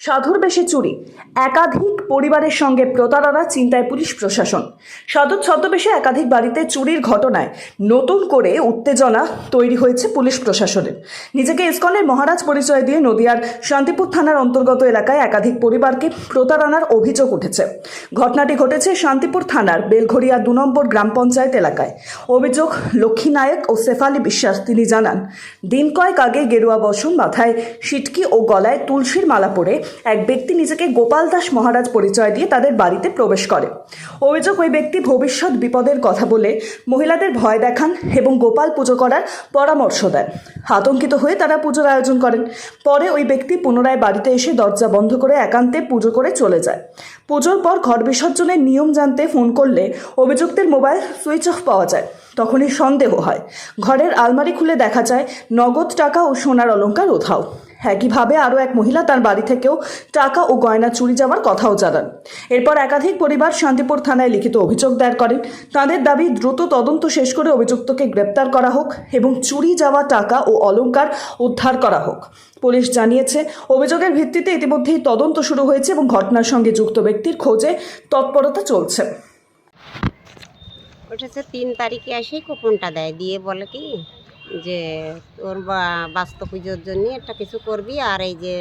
সাধুর বেশে চুরি, একাধিক পরিবারের সঙ্গে প্রতারণা, চিন্তায় পুলিশ প্রশাসন। সাধুর ছদ্মবেশে একাধিক বাড়িতে চুরির ঘটনায় নতুন করে উত্তেজনা তৈরি হয়েছে পুলিশ প্রশাসনের। নিজেকে ইসকনের মহারাজ পরিচয় দিয়ে নদিয়ার শান্তিপুর থানার অন্তর্গত এলাকায় একাধিক পরিবারকে প্রতারণার অভিযোগ উঠেছে। ঘটনাটি ঘটেছে শান্তিপুর থানার বেলঘরিয়া 2 নম্বর গ্রাম পঞ্চায়েত এলাকায়। অভিযোগ লক্ষ্মী নায়ক ও শেফালি বিশ্বাস। তিনি জানান, দিন কয়েক আগে গেরুয়া বসন, মাথায় সিটকি ও গলায় তুলসীর মালা পরে এক ব্যক্তি নিজেকে গোপাল দাস মহারাজ পরিচয় দিয়ে তাদের বাড়িতে প্রবেশ করে। অভিযোগ, ওই ব্যক্তি ভবিষ্যৎ বিপদের কথা বলে মহিলাদের ভয় দেখান এবং গোপাল পুজো করার পরামর্শ দেন। আতঙ্কিত হয়ে তারা পুজোর আয়োজন করেন। পরে ওই ব্যক্তি পুনরায় বাড়িতে এসে দরজা বন্ধ করে একান্তে পুজো করে চলে যায়। পুজোর পর ঘর বিসর্জনের নিয়ম জানতে ফোন করলে অভিযুক্তের মোবাইল সুইচ অফ পাওয়া যায়। তখনই সন্দেহ হয়। ঘরের আলমারি খুলে দেখা যায় নগদ টাকা ও সোনার অলংকার উধাও। একইভাবে আরও এক মহিলা তার বাড়ি থেকেও টাকা ও গয়না চুরি যাওয়ার কথাও জানান। এরপর একাধিক পরিবার শান্তিপুর থানায় লিখিত অভিযোগ দায়ের করেন। তাদের দাবি, দ্রুত তদন্ত শেষ করে অভিযুক্তকে গ্রেপ্তার করা হোক এবং চুরি যাওয়া টাকা ও অলংকার উদ্ধার করা হোক। পুলিশ জানিয়েছে, অভিযোগের ভিত্তিতে ইতিমধ্যেই তদন্ত শুরু হয়েছে এবং ঘটনার সঙ্গে যুক্ত ব্যক্তির খোঁজে তৎপরতা চলছে। ওটা 3 তারিখে এসেই কুপনটা দেয়, দিয়ে বলে কি যে তোর বাস্তু পুজোর জন্য একটা কিছু করবি, আর এই যে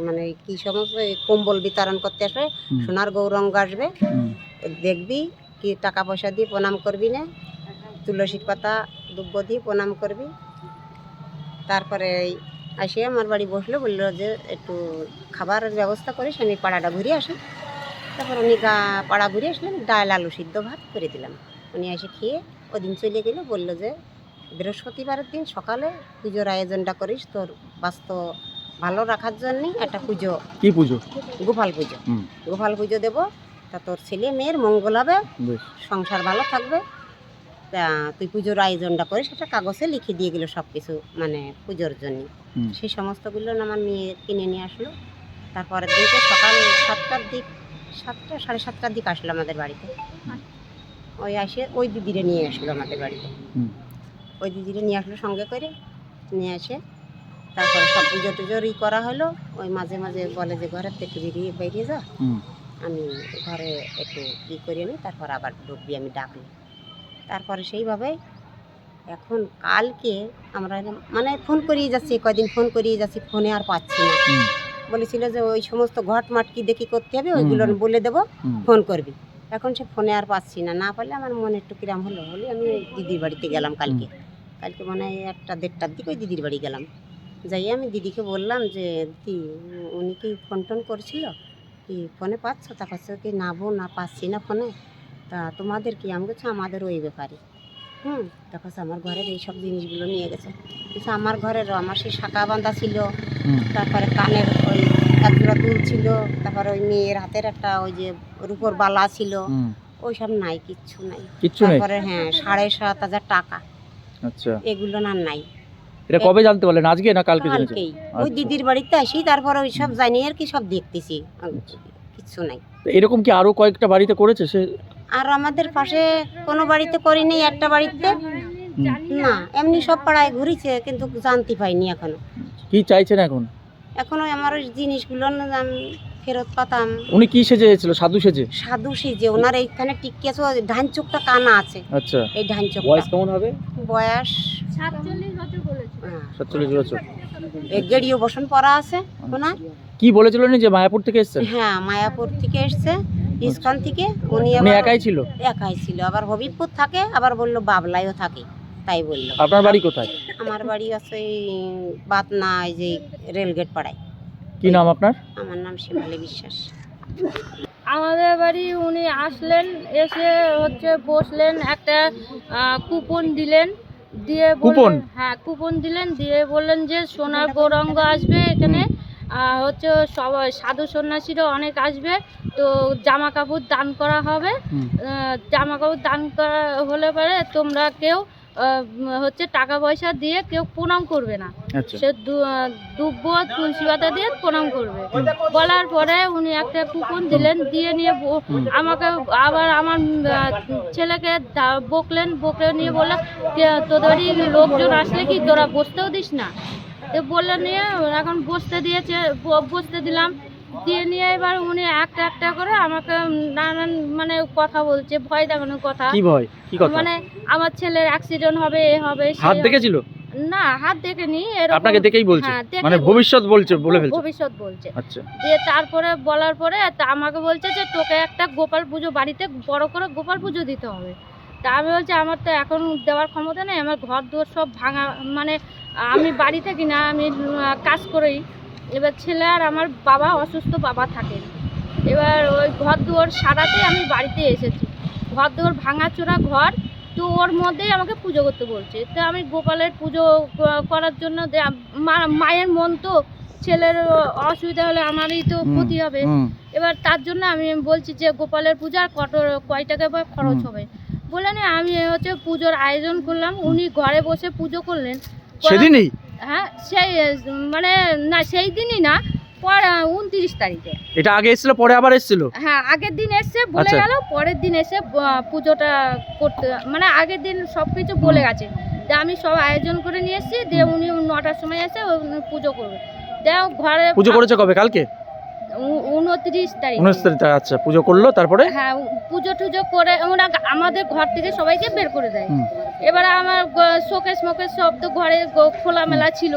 মানে কি সমস্ত কম্বল বিতরণ করতে আসবে, সোনার গৌরঙ্গ আসবে, দেখবি কি টাকা পয়সা দিয়ে প্রণাম করবি না, তুলসীর পাতা দুব্য দিয়ে প্রণাম করবি। তারপরে আসে আমার বাড়ি বসলো, বললো যে একটু খাবারের ব্যবস্থা করিস, আমি পাড়াটা ঘুরে আসি। তারপর উনি পাড়া ঘুরে আসলেন, ডাল আলু সিদ্ধ ভাত করে দিলাম। উনি এসে খেয়ে ওদিন চলে গেলে, বললো যে বৃহস্পতিবারের দিন সকালে পুজোর আয়োজনটা করিস, তোর বাস্তু ভালো রাখার জন্য একটা পুজো। কি পুজো? গোপাল পুজো। গোপাল পুজো দেবো, তা তোর ছেলে মেয়ের মঙ্গল হবে, সংসার ভালো থাকবে, তা তুই পুজোর আয়োজনটা করিস। সেটা কাগজে লিখে দিয়ে গেলো সব কিছু, মানে পুজোর জন্য। সেই সমস্তগুলো আমার মেয়ে কিনে নিয়ে আসলো। তারপরের দিনকে সকাল 7টার দিক, 7টা সাড়ে 7টার দিক আসলো আমাদের বাড়িতে। ওই আসে ওই দিদিরে নিয়ে আসলো আমাদের বাড়িতে। ওই দিদিরে নিয়ে আসলো সঙ্গে করে নিয়ে আসে। তারপরে সব পুজো টুজোরই করা হলো। ওই মাঝে মাঝে বলে যে ঘরের থেকে বেরিয়ে যা, আমি ঘরে একটু ই করে নিই, তারপর আবার ঢুকবি, আমি ডাকলি। তারপরে সেইভাবেই এখন কালকে আমরা মানে ফোন করিয়ে যাচ্ছি, কয়দিন ফোন করিয়ে যাচ্ছি, ফোনে আর পাচ্ছি না। বলেছিল যে ওই সমস্ত ঘটমাট কি দেখি করতে হবে, ওইগুলো বলে দেবো, ফোন করবি। এখন সে ফোনে আর পাচ্ছি না, না পারলে আমার মনে একটু কিরাম হলো বলে আমি দিদির বাড়িতে গেলাম কালকে মনে হয় 1টা-1:30টার দিকে ওই দিদির বাড়ি গেলাম। যাই আমি দিদিকে বললাম যে দিদি, উনি কি ফোন টোন করছিল, কি ফোনে পাচ্ছ? তা কাছে কি না বো, না পাচ্ছি না ফোনে, তা তোমাদের কি? আমি বলছি আমাদের ওই ব্যাপারে। দেখো আমার ঘরের এইসব জিনিসগুলো নিয়ে গেছে। আমার ঘরের আমার সেই শাঁখা বাঁধা ছিল, তারপরে কানের ওই একজোড়া দুল ছিল, তারপরে ওই মেয়ের হাতের একটা ওই যে রূপোর বালা ছিল, ওইসব নাই, কিচ্ছু নাই। তারপরে 7,500 টাকা, আচ্ছা, এগুলো না নাই। এটা কবে জানতে পারলেন? আজকে না কালকে? কালকেই ওই দিদির বাড়িতে আসি, তারপরে ওই সব জানি আর কি, সব দেখতেছি, কিচ্ছু নাই। এরকম কি আরো কয়েকটা বাড়িতে করেছে সে? আর আমাদের পাশে কোনো বাড়িতে করিনি, একটা বাড়িতে না, এমনি সব পাড়ায় ঘুরেছে, কিন্তু জানতে পাইনি এখনো। কি চাইছেন এখন? এখনো আমার ওই জিনিসগুলো আমি ফেরত পাতাম। উনি কি সেজে এসেছিল? সাধু সেজে? সাধু সেজে। ওনার এইখানে টিকি আছে, ডান চোখটা কানা আছে। আচ্ছা, এই ডান চোখ। বয়স কেমন হবে? বয়স 47 বছর। এই গেড়িও বসন পরা আছে ওনার। কি বলেছিল যে মায়াপুর থেকে এসেছে? হ্যাঁ, মায়াপুর থেকে এসেছে, ইস্কন থেকে। উনি একাই ছিল? একাই ছিল, আবার হবিবপুর থাকে, আবার বললো বাবলাইও থাকে, তাই বললো। আপনার বাড়ি কোথায়? আমার বাড়ি আছে এই বাতনা, এই যে রেলগেট পাড়ায়। কি নাম আপনার? আমার নাম শেফালি বিশ্বাস। আমাদের বাড়ি উনি আসলেন, এসে বসলেন, একটা কুপন দিলেন, দিয়ে কুপন? হ্যাঁ, কুপন দিলেন, দিয়ে বললেন যে সোনার গৌরাঙ্গ আসবে এখানে, সবাই সাধু সন্ন্যাসীরা অনেক আসবে, তো জামা কাপড় দান করা হবে। জামা কাপড় দান করা হলে পরে তোমরা কেউ টাকা পয়সা দিয়ে কেউ প্রণাম করবে না, সে দুব্য তুলসী পাতা দিয়ে প্রণাম করবে। বলার পরে উনি একটা কুপন দিলেন, দিয়ে নিয়ে আমাকে আবার আমার ছেলেকে বকলেন, বকে নিয়ে বললেন তোদেরই লোকজন আসলে কি তোরা বসতেও দিস না? তো বললে নিয়ে এখন বসতে দিয়েছে, বসতে দিলাম, দিয়ে নিয়ে এবার উনি একটা একটা করে আমাকে নানান মানে কথা বলছে, ভয় দেখানোর কথা। কি ভয়, কি কথা? মানে আমার ছেলের অ্যাক্সিডেন্ট হবে, এ হবে, সে হাত হবে। দেখেছিল? না, হাত দেখেনি, এরকম আপনাকে দেখেই বলছে? হ্যাঁ, দেখে মানে ভবিষ্যৎ বলছে, বলে ফেলছে? ভবিষ্যৎ বলছে। আচ্ছা। দিয়ে তারপরে বলার পরে তা আমাকে বলছে যে তোকে একটা গোপাল পুজো বাড়িতে বড় করে গোপাল পুজো দিতে হবে। তা আমি বলছি আমার তো এখন দেওয়ার ক্ষমতা নেই, আমার ঘর দুয়ার সব ভাঙা, মানে আমি বাড়ি থাকি না, আমি কাজ করি। এবার ছেলে আর আমার বাবা অসুস্থ, বাবা থাকেন। এবার ওই ঘর দুয়ার সারাতে আমি বাড়িতে এসেছি, ঘর দুয়ার ভাঙাচোরা ঘর, তো ওর মধ্যেই আমাকে পুজো করতে বলছে। তো আমি গোপালের পুজো করার জন্য মায়ের মন তো, ছেলের অসুবিধা হলে আমারই তো ক্ষতি হবে। এবার তার জন্য আমি বলছি যে গোপালের পূজা কয় টাকা বা খরচ হবে। বলে নি আমি হচ্ছে পুজোর আয়োজন করলাম, উনি ঘরে বসে পুজো করলেন সেদিনই? হ্যাঁ, সেই মানে না সেই দিনই না, পর 29 তারিখে। এটা আগে এসেছিল, পরে আবার এসেছিল? হ্যাঁ, আগের দিন এসে বলে গেল, পরের দিন এসে পুজোটা করতে, মানে আগের দিন সব কিছু বলে গেছে। দিয়ে আমি সব আয়োজন করে নিয়ে এসেছি, দিয়ে উনি 9টার সময় এসে পুজো করবে। দেও ঘরে পুজো করেছে কবে? কালকে? 29 তারিখ। 29 তারিখ, আচ্ছা। পুজো করলো, তারপরে? হ্যাঁ, পুজো টুজো করে ওরা আমাদের ঘর থেকে সবাইকে বের করে দেয়। এবারে আমার শোকেস মোকেস সব তো ঘরে খোলামেলা ছিল,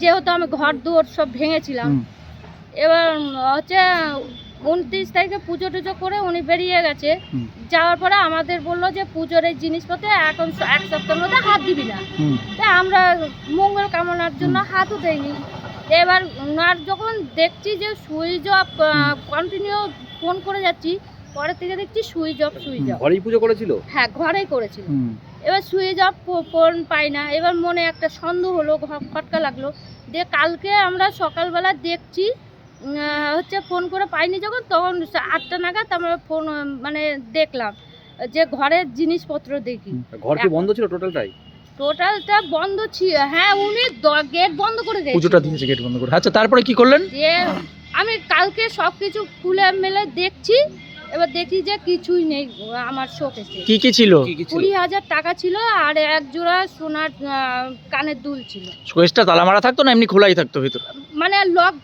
যেহেতু আমি ঘর দুয়ার সব ভেঙেছিলাম। এবার হচ্ছে 29 তারিখে পুজো টুজো করে উনি বেরিয়ে গেছে। যাওয়ার পরে আমাদের বললো যে পুজোর এই জিনিসপত্রে এখন 1 সপ্তাহের মধ্যে হাত দিবি না। তাই আমরা মঙ্গল কামনার জন্য হাতও দেয়নি। এবার ওনার যখন দেখছি যে সুইচ অফ, কন্টিনিউ ফোন করে যাচ্ছি, পরের থেকে দেখছি সুইচ অফ। ঘরেই পুজো করেছিল? হ্যাঁ, ঘরেই করেছিল। এবার সুইচ অফ, ফোন পাই না। এবার মনে একটা সন্দেহ হলো, খটকা লাগলো। দিয়ে কালকে আমরা সকালবেলা দেখছি হচ্ছে ফোন করে পাইনি যখন, তখন 8টা নাগাদ আমরা ফোন মানে দেখলাম যে ঘরের জিনিসপত্র দেখি। ঘর কি বন্ধ ছিল টোটালটাই? টোটালটা বন্ধ ছিল। হ্যাঁ, উনি গেট বন্ধ করে দিয়েছে, পুজোটা দিয়েছে গেট বন্ধ করে। আচ্ছা, তারপরে কি করলেন? দিয়ে আমি কালকে সবকিছু খুলে মেলে দেখছি, এবার দেখি যে কিছুই নেই আমার শোকেসে। কি কি ছিল? 20,000 টাকা ছিল আর এক জোড়া সোনার কানের দুল ছিল। শোকেসটা তালা মারা থাকতো না এমনি খোলাই থাকতো ভিতর? মানে লক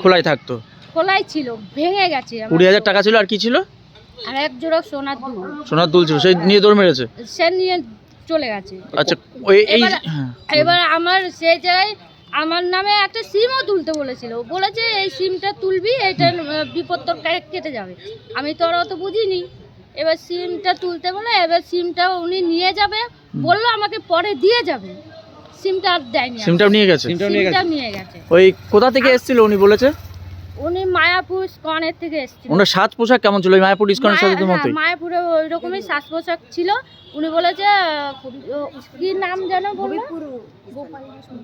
খোলাই থাকতো? খোলাই ছিল, ভেঙে গেছে। 20,000 টাকা ছিল, আর কি ছিল? আর এক জোড়া সোনার দুল। সোনার দুল ছিল, সেই নিয়ে দৌড় মেরেছে? সে নিয়ে চলে গেছে। আচ্ছা, ওই এই এবার আমার সেই জায়গায় আমার নামে একটা সিমও তুলতে বলেছিল, বলেছে এই সিমটা তুলবি, এটা বিপদ তোর কেটে যাবে। আমি তো আর অত বুঝিনি। এবার সিমটা তুলতে বলে, এবার সিমটা উনি নিয়ে যাবে বললো, আমাকে পরে দিয়ে যাবে। সিমটা আর দেয়নি। সিমটাও নিয়ে গেছে? সিমটা নিয়ে গেছে। ওই কোথা থেকে এসেছিল উনি বলেছে? উনি মায়াপুর স্কনের থেকে এসেছিল। ওনার সাজ পোশাক কেমন ছিল? ওই মায়াপুর ইস্কনের সাথে তো মতোই? মায়াপুরে ওই রকমই সাজ পোশাক ছিল। উনি বলেছে কি নাম জানো?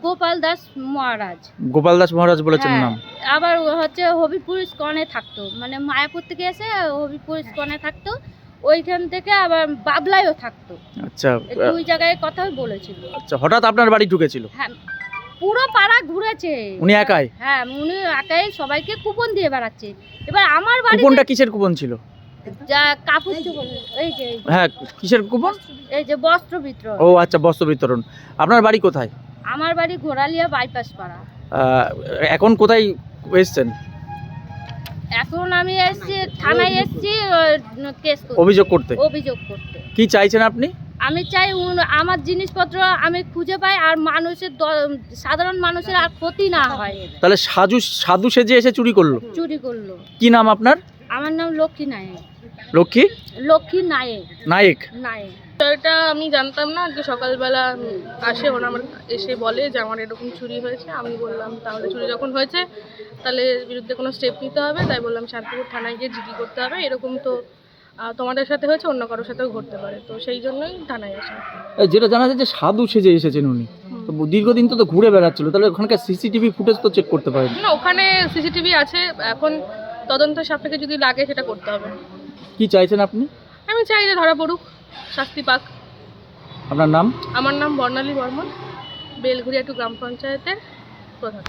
গোপাল দাস মহারাজ। গোপাল দাস মহারাজ বলেছেন নাম? আবার হচ্ছে হবিপুর ইস্কনে থাকতো, মানে মায়াপুর থেকে এসে হবিপুর ইস্কনে থাকতো, ওইখান থেকে আবার বাবলায়ও থাকতো। আচ্ছা, দুই জায়গায় কথাই বলেছিল। আচ্ছা, হঠাৎ আপনার বাড়ি ঢুকেছিল? হ্যাঁ, পুরো পাড়া ঘুরেছে উনি একাই? হ্যাঁ, উনি একাই সবাইকে কুপন দিয়ে বেড়াচ্ছে। এবার আমার বাড়ি, কুপনটা কিসের কুপন ছিল? যা কাপড় চোপড়, এই যে হ্যাঁ, কিসের কুপন? এই যে বস্ত্র বিতরণ। ও আচ্ছা, বস্ত্র বিতরণ। আপনার বাড়ি কোথায়? আমার বাড়ি ঘোড়ালিয়া বাইপাস পাড়া। এখন কোথায় এসেছেন? এখন আমি এসেছি থানায়, এসেছি কেস করতে, অভিযোগ করতে। কি চাইছেন আপনি? আমি চাই আমার জিনিসপত্র আমি খুঁজে পাই, আর মানুষের সাধারণ মানুষের আর ক্ষতি না হয়। তাহলে সাধু সেজে এসে চুরি করলো? কি নাম আপনার? আমার নাম লক্ষ্মী নায়েক। লক্ষ্মী নায়েক। এটা আমি জানতাম না। আজকে সকালবেলা আসে ওনার এসে বলে যে আমার এরকম চুরি হয়েছে। আমি বললাম তাহলে চুরি যখন হয়েছে তাহলে বিরুদ্ধে কোনো স্টেপ নিতে হবে। তাই বললাম শান্তিপুর থানায় গিয়ে জিডি করতে হবে, এরকম তো তোমাদের সাথে হয়েছে, অন্য কারোর সাথেও ঘটতে পারে, তো সেই জন্যই থানায় আসা। যেটা জানা যায় যে সাধু সেজে এসেছেন উনি, তো দীর্ঘদিন তো ঘুরে বেড়াচ্ছিল, তাহলে ওখানকার সিসিটিভি ফুটেজ তো চেক করতে পারেন না? ওখানে সিসিটিভি আছে, এখন তদন্ত সাপেক্ষে যদি লাগে সেটা করতে হবে। কি চাইছেন আপনি? আমি চাই যে ধরা পড়ুক, শাস্তি পাক। আপনার নাম? আমার নাম বর্ণালী বর্মন, বেলঘুরিয়া টু গ্রাম পঞ্চায়েতের প্রধান।